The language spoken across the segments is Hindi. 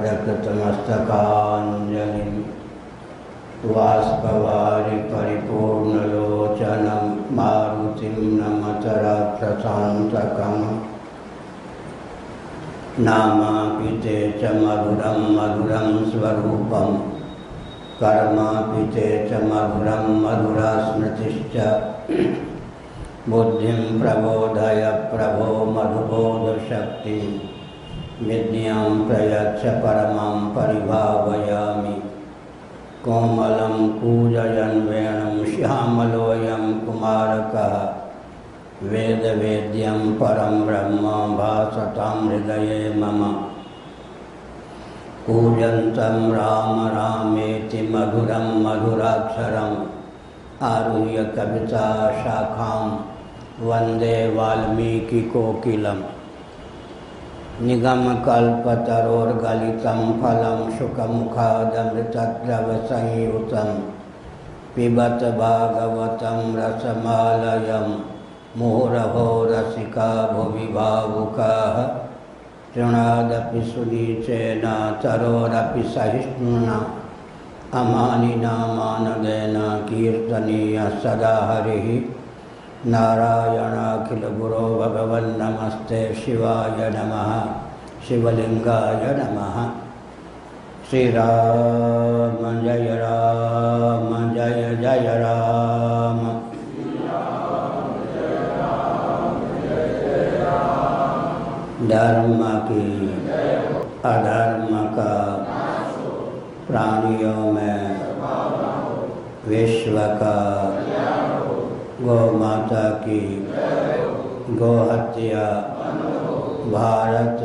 वक्रतुण्डमहाकायसूर्यकोटिसमप्रभा वाष्पवारि परिपूर्णलोचनं मारुतिं नमत राक्षसान्तकम् नामापिते च मधुरं मधुरं स्वरूपं कर्मापिते च मधुरं मधुरा स्मृतिश्च बुद्धिं प्रबोधय प्रभो मधुबोधशक्ति विद्यां प्रयच्छ परमां परिभावयामि कोमलं कूजयन् वेणुं श्यामलोऽयं कुमारकः वेदवेद्यं परं ब्रह्म भासतां हृदये मम कूजन्तं राम रामेति मधुरं मधुराक्षरम् आरुह्य कविता शाखां वन्दे वाल्मीकिकोकिलम् निगमकल्पतरोर्गलितं फलं शुकमुखादमृतद्रवसंयुतं पिबत भागवतं रसमालयं मुहुरहो रसिका भुवि भावुकाः तृणादपि सुनीचेन तरोरपि सहिष्णुना अमानिना मानदेन कीर्तनीयः सदा हरिः नारायणाखिलगुरो भगवन्नमस्ते शिवाय नमः शिवलिंगाय नमः। श्रीराम जय जय राम। धर्म की अधर्म का प्राणियों में विश्व का गौ माता की गोहत्या भारत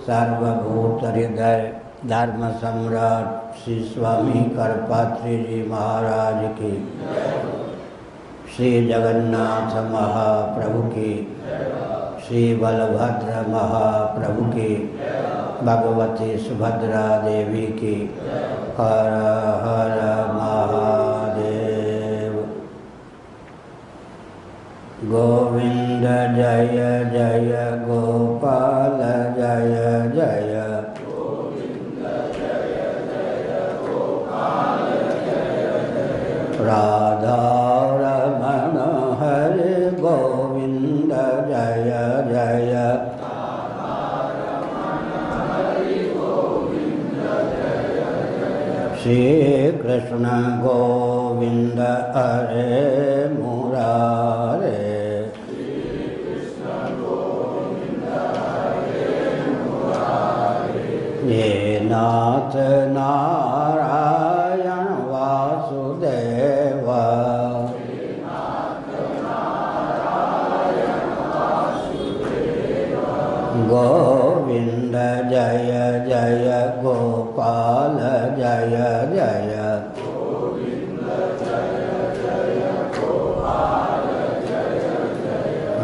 सर्वभूत हृदय धर्म सम्राट श्री स्वामी करपात्री जी महाराज की, श्री जगन्नाथ महाप्रभु की, श्री बलभद्र महाप्रभु की, भगवती सुभद्रा देवी की। हर हर महादेव। गोविंद जय जय गोपाल जय जय गोविंद जय जय गोपाल जय जय राधा रमण हरे गोविंद जय जय श्री कृष्ण गोविंद हरे मुरारे। ये नाथ नारायण वासुदेव गोविंद जय जय गोपाल जय जय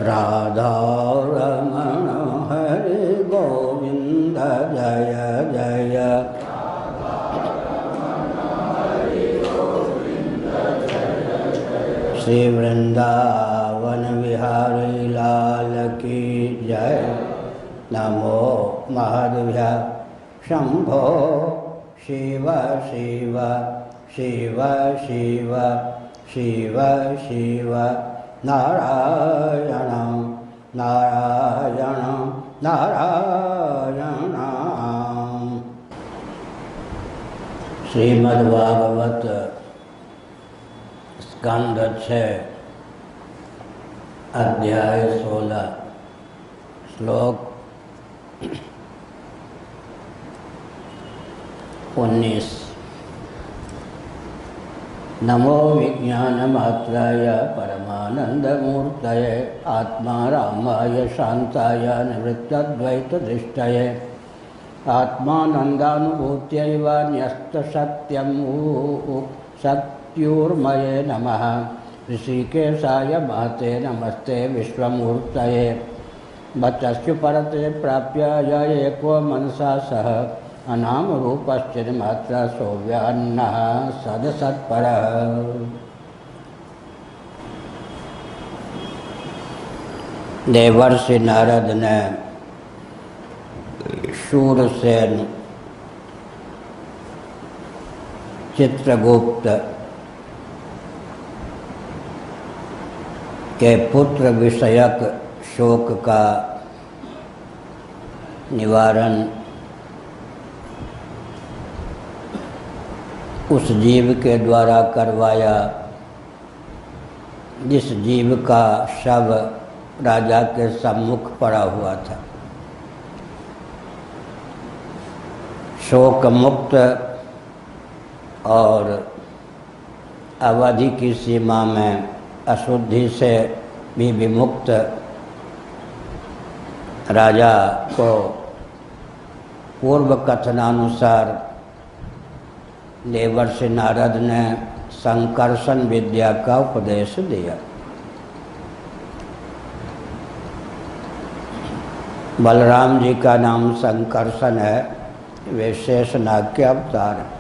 राधा रमण हरे गोविंद जय जय श्री वृंदावन बिहारी लाल की जय। नमो महादेव्या शंभो शिव शिव शिव शिव शिव शिव नारायण नारायण नारायण। श्रीमद्भागवत स्कंद 6 अध्याय 16 श्लोक 19। नमो विज्ञानमात्राय परमानंदमूर्तये आत्मा रामाय शांताय निवृत्तद्वैतदृष्टये आत्मानंदानुभूत्यैव न्यस्तसत्यं सत्योर्मये नमः। ऋषिकेशाय महते नमस्ते विश्वमूर्तये बचस्यु परते प्राप्य य एको मनसा सह अनाम रूपश्चिन्मात्र सोव्यान्नः सदसत्परः। देवर्षि नारद ने शूरसेन चित्रगुप्त के पुत्र विषयक शोक का निवारण उस जीव के द्वारा करवाया जिस जीव का शव राजा के सम्मुख पड़ा हुआ था। शोक मुक्त और अवधि की सीमा में अशुद्धि से भी विमुक्त राजा को पूर्व कथनानुसार देवर्षि नारद ने संकर्षण विद्या का उपदेश दिया। बलराम जी का नाम संकर्षण है, वे शेषनाग के अवतार हैं।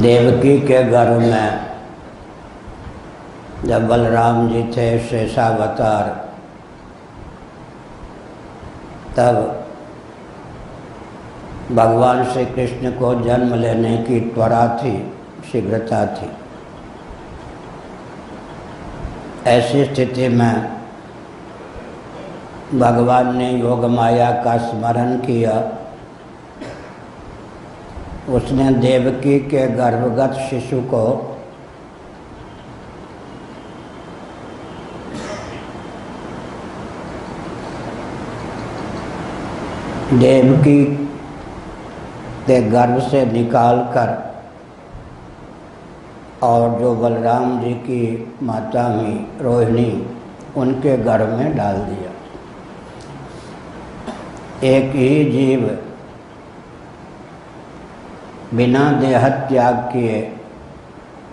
देवकी के गर्भ में जब बलराम जी थे शेषावतार, तब भगवान श्री कृष्ण को जन्म लेने की त्वरा थी, शीघ्रता थी। ऐसी स्थिति में भगवान ने योग माया का स्मरण किया। उसने देवकी के गर्भगत शिशु को देवकी के गर्भ से निकालकर और जो बलराम जी की माता हुई रोहिणी, उनके गर्भ में डाल दिया। एक ही जीव बिना देह त्याग किए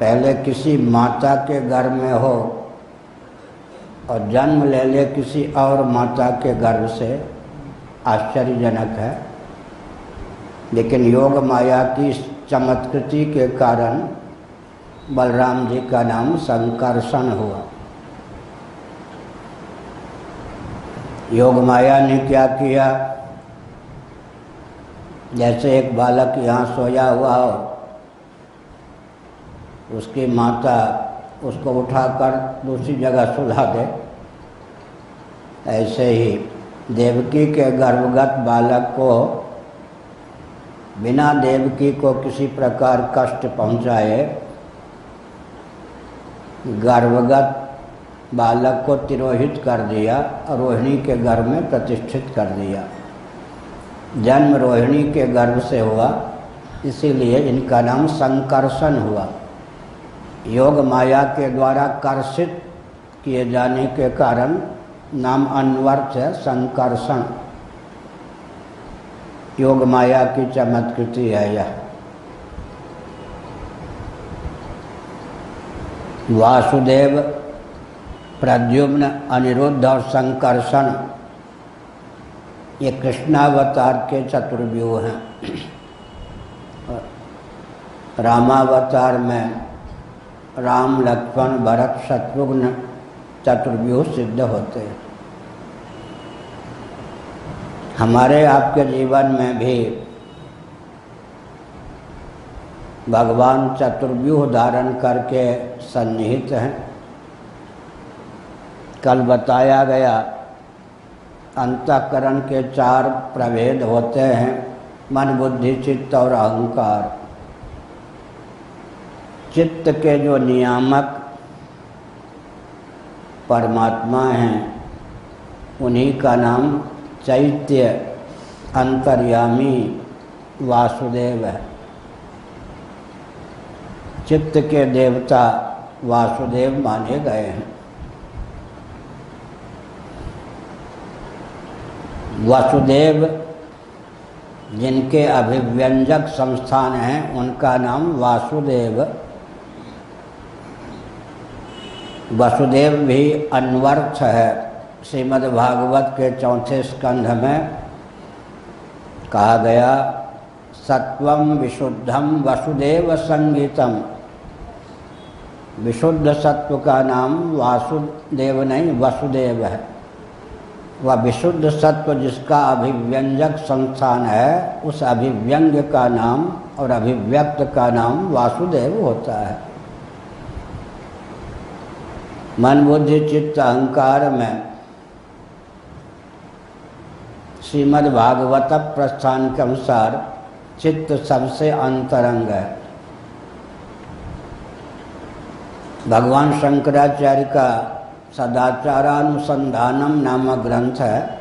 पहले किसी माता के गर्भ में हो और जन्म ले ले किसी और माता के गर्भ से, आश्चर्यजनक है। लेकिन योग माया की चमत्कृति के कारण बलराम जी का नाम संकर्षण हुआ। योग माया ने क्या किया, जैसे एक बालक यहाँ सोया हुआ हो, उसकी माता उसको उठाकर दूसरी जगह सुला दे, ऐसे ही देवकी के गर्भगत बालक को बिना देवकी को किसी प्रकार कष्ट पहुँचाए गर्भगत बालक को तिरोहित कर दिया और रोहिणी के गर्भ में प्रतिष्ठित कर दिया। जन्म रोहिणी के गर्भ से हुआ, इसीलिए इनका नाम संकर्षण हुआ। योग माया के द्वारा कर्षित किए जाने के कारण नाम अन्वर्थ है, संकर्षण। योग माया की चमत्कृति है यह। वासुदेव, प्रद्युम्न, अनिरुद्ध और संकर्षण ये कृष्णावतार के चतुर्व्यूह हैं। रामावतार में राम, लक्ष्मण, भरत, शत्रुघ्न चतुर्व्यूह सिद्ध होते हैं। हमारे आपके जीवन में भी भगवान चतुर्व्यूह धारण करके सन्निहित हैं। कल बताया गया अंतःकरण के 4 प्रभेद होते हैं, मन, बुद्धि, चित्त और अहंकार। चित्त के जो नियामक परमात्मा हैं, उन्हीं का नाम चैत्य, अंतर्यामी, वासुदेव है। चित्त के देवता वासुदेव माने गए हैं। वासुदेव जिनके अभिव्यंजक संस्थान हैं, उनका नाम वासुदेव। वसुदेव भी अन्वर्थ है। श्रीमद् भागवत के 4 स्कंध में कहा गया, सत्वम विशुद्धम वसुदेव संगीतम। विशुद्ध सत्व का नाम वासुदेव नहीं वसुदेव है। वह विशुद्ध सत्व जिसका अभिव्यंजक संस्थान है, उस अभिव्यंग्य का नाम और अभिव्यक्त का नाम वासुदेव होता है। मन बुद्धि चित्त अहंकार में श्रीमद् भागवत प्रस्थान के अनुसार चित्त सबसे अंतरंग है। भगवान शंकराचार्य का सदाचारानुसंधानम नामक ग्रंथ है,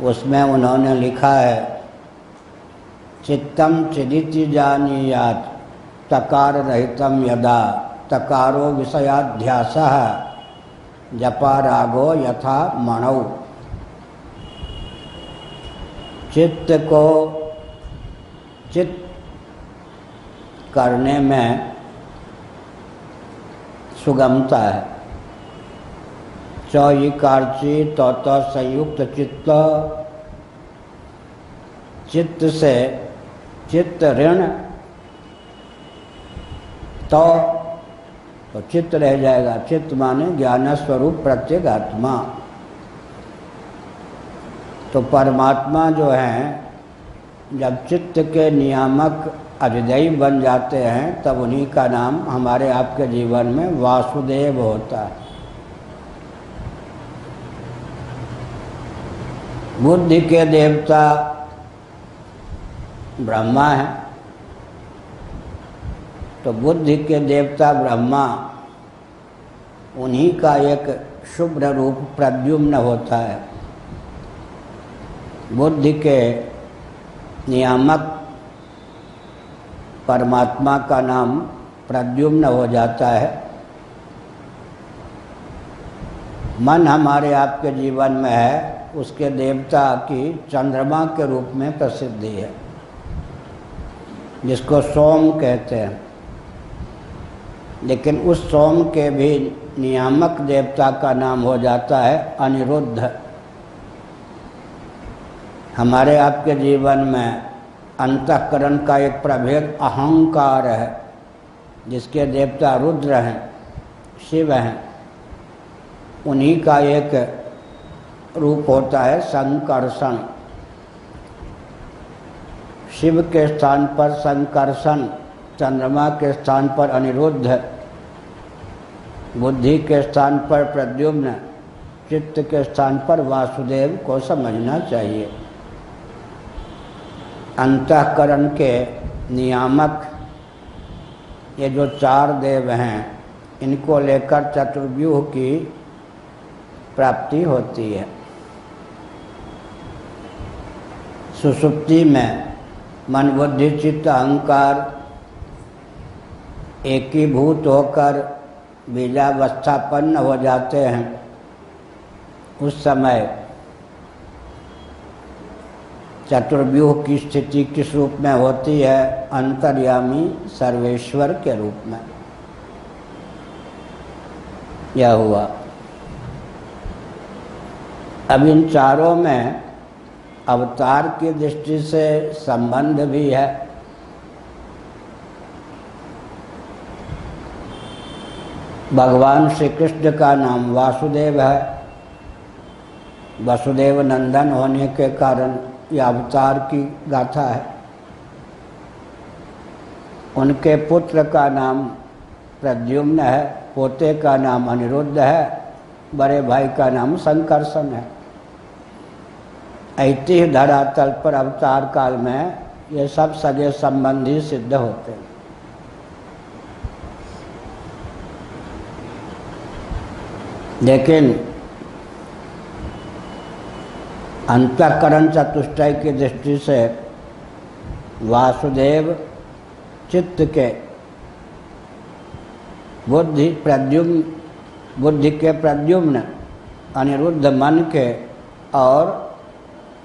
उसमें उन्होंने लिखा है, चित्तम चिदिति जानीयात् तकार रहितम यदा तकारो विषयाध्यासः जपारागो यथा मणौ। चित्त को चित्त करने में सुगमता है। चौईकारची तौत संयुक्त चित्त, चित्त से चित्त ऋण तो चित्त रह जाएगा। चित्त माने ज्ञान स्वरूप प्रत्येक आत्मा। तो परमात्मा जो हैं, जब चित्त के नियामक अधिदैव बन जाते हैं, तब उन्हीं का नाम हमारे आपके जीवन में वासुदेव होता है। बुद्धि के देवता ब्रह्मा है, तो बुद्धि के देवता ब्रह्मा, उन्हीं का एक शुभ्र रूप प्रद्युम्न होता है। बुद्धि के नियामक परमात्मा का नाम प्रद्युम्न हो जाता है। मन हमारे आपके जीवन में है, उसके देवता की चंद्रमा के रूप में प्रसिद्धि है, जिसको सोम कहते हैं। लेकिन उस सोम के भी नियामक देवता का नाम हो जाता है अनिरुद्ध। हमारे आपके जीवन में अंतःकरण का एक प्रभेद अहंकार है, जिसके देवता रुद्र हैं, शिव हैं। उन्हीं का एक रूप होता है संकर्षण। शिव के स्थान पर संकर्षण, चंद्रमा के स्थान पर अनिरुद्ध, बुद्धि के स्थान पर प्रद्युम्न, चित्त के स्थान पर वासुदेव को समझना चाहिए। अंतःकरण के नियामक ये जो चार देव हैं, इनको लेकर चतुर्व्यूह की प्राप्ति होती है। सुषुप्ति में मन बुद्धि चित्त अहंकार एकीभूत होकर बीजावस्थापन्न हो जाते हैं। उस समय चतुर्व्यूह की स्थिति किस रूप में होती है? अंतर्यामी सर्वेश्वर के रूप में। यह हुआ। अब इन चारों में अवतार की दृष्टि से संबंध भी है। भगवान श्री कृष्ण का नाम वासुदेव है। वसुदेव नंदन होने के कारण यह अवतार की गाथा है। उनके पुत्र का नाम प्रद्युम्न है, पोते का नाम अनिरुद्ध है, बड़े भाई का नाम संकर्षण है। ऐतिह्य धरातल पर अवतार काल में ये सब सगे संबंधी सिद्ध होते हैं। लेकिन अंतःकरण चतुष्टय की दृष्टि से वासुदेव चित्त के बुद्धि के प्रद्युम्न, अनिरुद्ध मन के और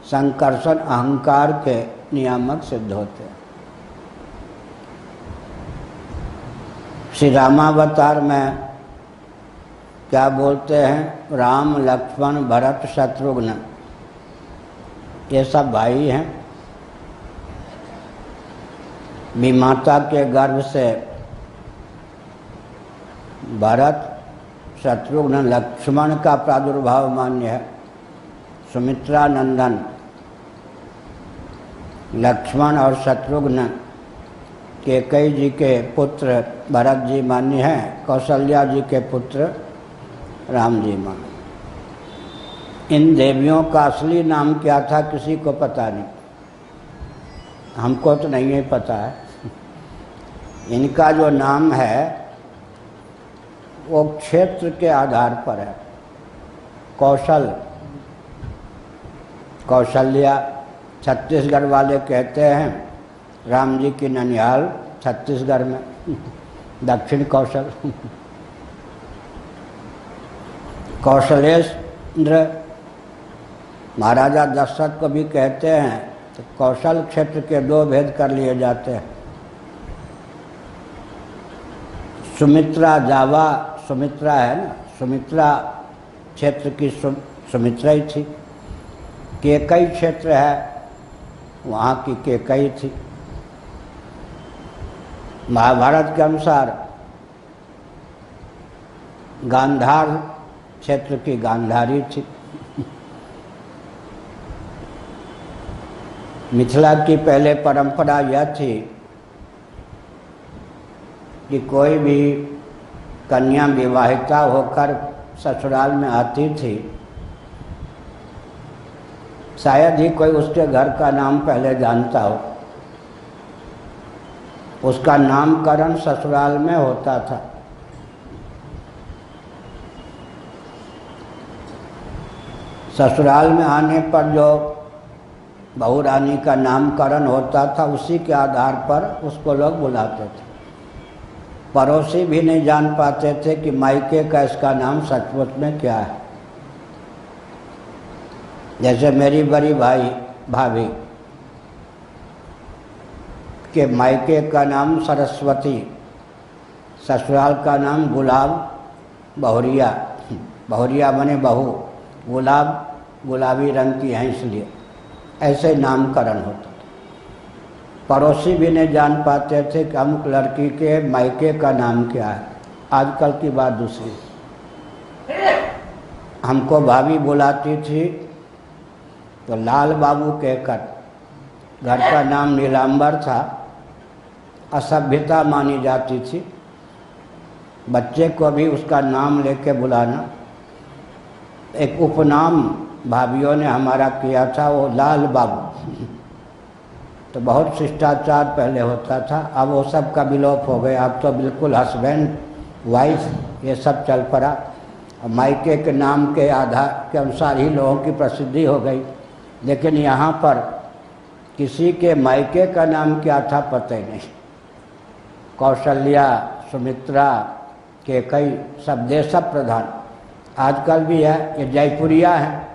संकर्षण अहंकार के नियामक सिद्ध होते हैं। श्री रामावतार में क्या बोलते हैं? राम लक्ष्मण भरत शत्रुघ्न, ये सब भाई हैं। विमाता के गर्भ से भरत शत्रुघ्न लक्ष्मण का प्रादुर्भाव मान्य है। सुमित्रा नंदन लक्ष्मण और शत्रुघ्न कैकेयी जी के पुत्र भरत जी मान्य हैं, कौशल्या जी के पुत्र राम जी मान्य। इन देवियों का असली नाम क्या था किसी को पता नहीं, हमको तो नहीं है पता है। इनका जो नाम है वो क्षेत्र के आधार पर है। कौशल्या छत्तीसगढ़ वाले कहते हैं, राम जी की ननिहाल छत्तीसगढ़ में, दक्षिण कौशल। कौशलेंद्र महाराजा दशरथ को भी कहते हैं, तो कौशल क्षेत्र के दो भेद कर लिए जाते हैं। सुमित्रा जावा, सुमित्रा है ना, सुमित्रा क्षेत्र की सुमित्रा ही थी। कैकेयी क्षेत्र है, वहाँ की कैकेयी थी। महाभारत के अनुसार गांधार क्षेत्र की गांधारी थी। मिथिला की पहले परंपरा यह थी कि कोई भी कन्या विवाहिता होकर ससुराल में आती थी, शायद ही कोई उसके घर का नाम पहले जानता हो, उसका नामकरण ससुराल में होता था। ससुराल में आने पर जो बहू रानी का नामकरण होता था, उसी के आधार पर उसको लोग बुलाते थे। पड़ोसी भी नहीं जान पाते थे कि मायके का इसका नाम सचमुच में क्या है। जैसे मेरी बड़ी भाभी के मायके का नाम सरस्वती, ससुराल का नाम गुलाब बहुरिया, बहुरिया बने बहू, गुलाब गुलाबी रंग की हैं इसलिए ऐसे नामकरण होता था। पड़ोसी भी नहीं जान पाते थे कि अमुक लड़की के मायके का नाम क्या है। आजकल की बात दूसरी, हमको भाभी बुलाती थी तो लाल बाबू कहकर, घर का नाम नीलांबर था, असभ्यता मानी जाती थी। बच्चे को भी उसका नाम लेके बुलाना, एक उपनाम भाभीियों ने हमारा किया था, वो लाल बाबू। तो बहुत शिष्टाचार पहले होता था, अब वो सब का विलोप हो गया। अब तो बिल्कुल हस्बैंड वाइफ ये सब चल पड़ा। मायके के नाम के आधार के अनुसार ही लोगों की प्रसिद्धि हो गई। लेकिन यहाँ पर किसी के मायके का नाम क्या था पता ही नहीं। कौशल्या, सुमित्रा, कैकेयी सब देश प्रधान आजकल भी है। ये जयपुरिया है,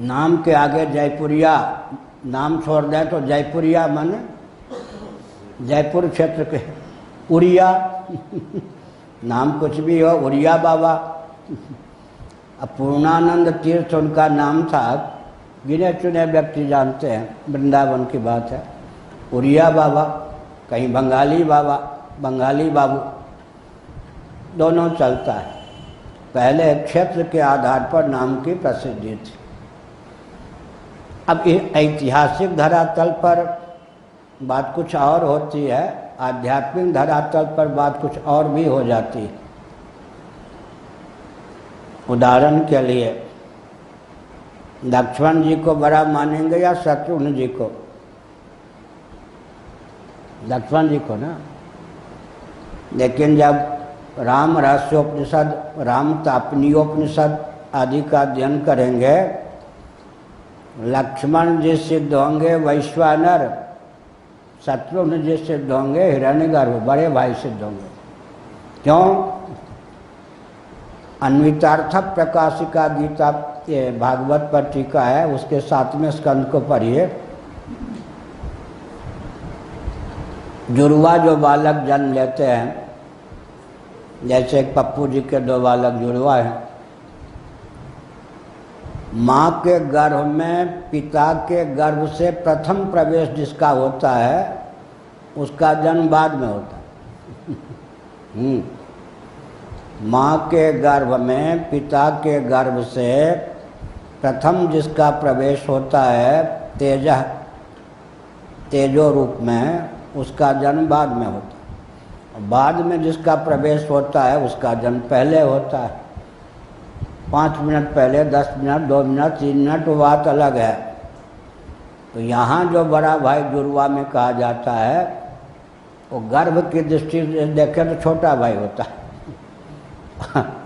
नाम के आगे जयपुरिया, नाम छोड़ दें तो जयपुरिया माने जयपुर क्षेत्र के उड़िया नाम कुछ भी हो, उड़िया बाबा। अब पूर्णानंद तीर्थ उनका नाम था, गिने चुने व्यक्ति जानते हैं, वृंदावन की बात है। उड़िया बाबा, कहीं बंगाली बाबा, बंगाली बाबू, दोनों चलता है। पहले क्षेत्र के आधार पर नाम की प्रसिद्धि थी। अब ऐतिहासिक धरातल पर बात कुछ और होती है, आध्यात्मिक धरातल पर बात कुछ और भी हो जाती है। उदाहरण के लिए लक्ष्मण जी को बड़ा मानेंगे या शत्रुघ्न जी को? लक्ष्मण जी को ना। लेकिन जब राम रहस्योपनिषद, राम तापनीयोपनिषद आदि का अध्ययन करेंगे, लक्ष्मण जी सिद्ध होंगे वैश्वानर, शत्रुघ्न जी सिद्ध होंगे हिरण्यगर्भ, बड़े भाई सिद्ध होंगे। क्यों? अन्वितार्थ प्रकाशिका गीता ये भागवत पर टीका है, उसके 7वें स्कंद को पढ़िए। जुड़वा जो बालक जन्म लेते हैं, जैसे पप्पू जी के 2 बालक जुड़वा हैं, माँ के गर्भ में पिता के गर्भ से प्रथम प्रवेश जिसका होता है, उसका जन्म बाद में होता है। माँ के गर्भ में पिता के गर्भ से प्रथम जिसका प्रवेश होता है तेजो रूप में, उसका जन्म बाद में होता है। बाद में जिसका प्रवेश होता है उसका जन्म पहले होता है। 5 मिनट पहले, 10 मिनट, 2 मिनट, 3 मिनट, वो बात अलग है। तो यहाँ जो बड़ा भाई जुड़वा में कहा जाता है वो गर्भ की दृष्टि से देखे तो छोटा भाई होता है।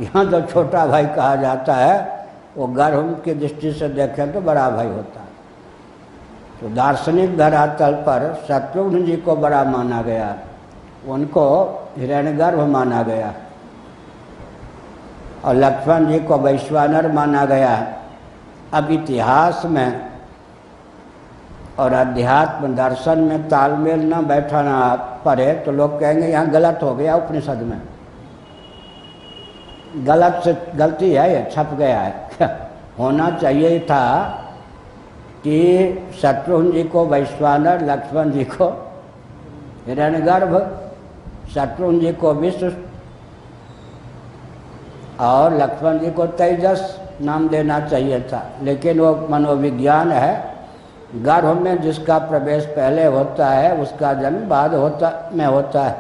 यहाँ जो छोटा भाई कहा जाता है वो गर्भ की दृष्टि से देखे तो बड़ा भाई होता है। तो दार्शनिक धरातल पर शत्रुघ्न जी को बड़ा माना गया, उनको हिरण्यगर्भ माना गया, और लक्ष्मण जी को वैश्वानर माना गया। अब इतिहास में और अध्यात्म दर्शन में तालमेल न बैठाना पड़े तो लोग कहेंगे यहाँ गलत हो गया, उपनिषद में गलत से गलती है, ये छप गया है। होना चाहिए था कि शत्रुघ्न जी को वैश्वानर, लक्ष्मण जी को हिरण्यगर्भ, शत्रुघ्न जी को विश्व और लक्ष्मण जी को तेजस नाम देना चाहिए था। लेकिन वो मनोविज्ञान है, गर्भ में जिसका प्रवेश पहले होता है उसका जन्म बाद में होता है,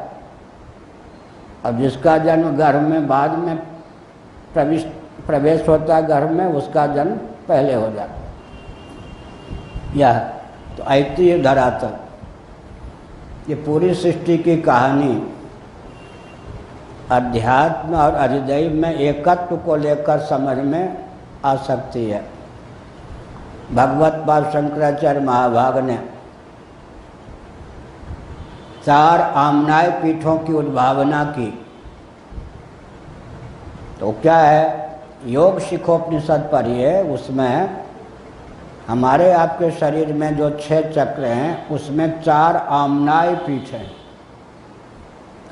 और जिसका जन्म गर्भ में बाद में प्रवेश होता है गर्भ में, उसका जन्म पहले हो जाता है। यह तो ऐतिह्य धरातल, ये पूरी सृष्टि की कहानी अध्यात्म और अधिदैव में एकत्व को लेकर समझ में आ सकती है। भगवत पाद शंकराचार्य महाभाग ने 4 आम्नाय पीठों की उद्भावना की। तो क्या है, योग शिखोपनिषद पढ़िए, उसमें हमारे आपके शरीर में जो 6 चक्र हैं उसमें 4 आम्नाय पीठ हैं।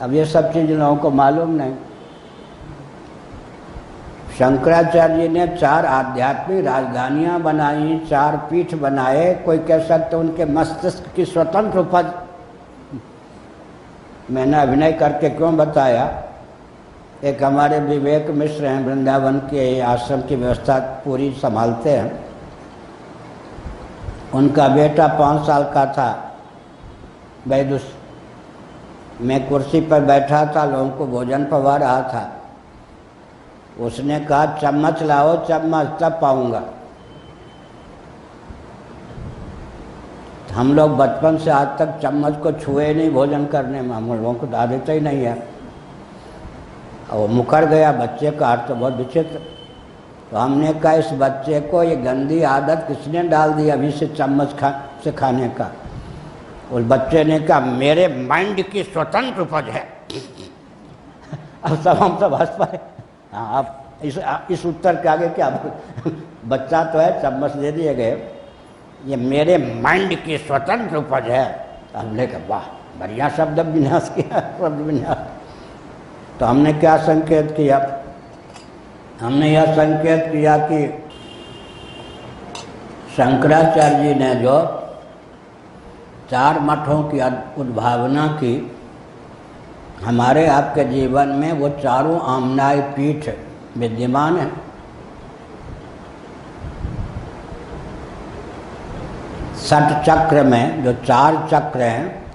अब ये सब चीज़ लोगों को मालूम नहीं। शंकराचार्य जी ने 4 आध्यात्मिक राजधानियां बनाई, 4 पीठ बनाए। कोई कह सकते उनके मस्तिष्क की स्वतंत्र उपज। मैंने अभिनय करके क्यों बताया, एक हमारे विवेक मिश्र हैं, वृंदावन के आश्रम की व्यवस्था पूरी संभालते हैं। उनका बेटा 5 साल का था, वैदुष मैं कुर्सी पर बैठा था, लोगों को भोजन पवा रहा था। उसने कहा चम्मच लाओ, चम्मच तब पाऊंगा। हम लोग बचपन से आज तक चम्मच को छुए नहीं भोजन करने में, हम लोगों को आदत ही नहीं है। और मुकर गया बच्चे का हाथ तो बहुत विचित्र। तो हमने कहा इस बच्चे को ये गंदी आदत किसने डाल दी अभी से चम्मच से खाने का। उस बच्चे ने कहा मेरे माइंड की स्वतंत्र उपज है। अब सब हम सब हंस पाए। हाँ, आप इस उत्तर के आगे क्या, बच्चा तो है, चम्मच दे दिए गए, ये मेरे माइंड की स्वतंत्र उपज है। हमने कहा वाह, बढ़िया शब्द विन्यास किया, शब्द विन्यास। तो हमने क्या संकेत किया, हमने यह संकेत किया कि शंकराचार्य जी ने जो 4 मठों की उद्भावना की, हमारे आपके जीवन में वो चारों आम्नाय पीठ विद्यमान है। षट चक्र में जो 4 चक्र हैं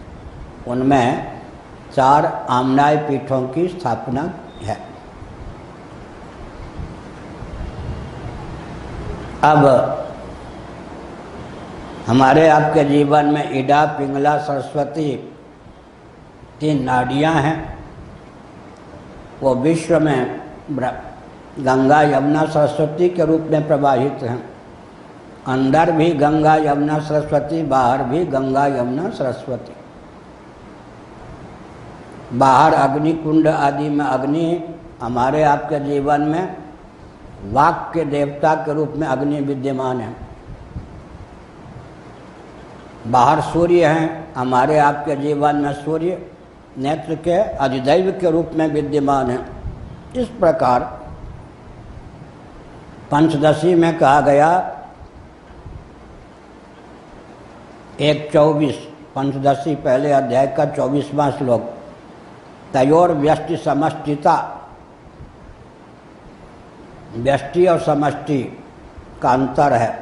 उनमें 4 आम्नाय पीठों की स्थापना है। अब हमारे आपके जीवन में इडा, पिंगला, सरस्वती 3 नाड़ियाँ हैं। वो विश्व में गंगा, यमुना, सरस्वती के रूप में प्रवाहित हैं। अंदर भी गंगा, यमुना, सरस्वती, बाहर भी गंगा, यमुना, सरस्वती। बाहर अग्नि कुंड आदि में अग्नि, हमारे आपके जीवन में वाक के देवता के रूप में अग्नि विद्यमान है। बाहर सूर्य हैं, हमारे आपके जीवन में सूर्य नेत्र के अधिदैव के रूप में विद्यमान है। इस प्रकार पंचदशी में कहा गया 1:24, पंचदशी पहले अध्याय का 24वां श्लोक, तयोर व्यष्टि समष्टिता व्यष्टि और समष्टि का अंतर है।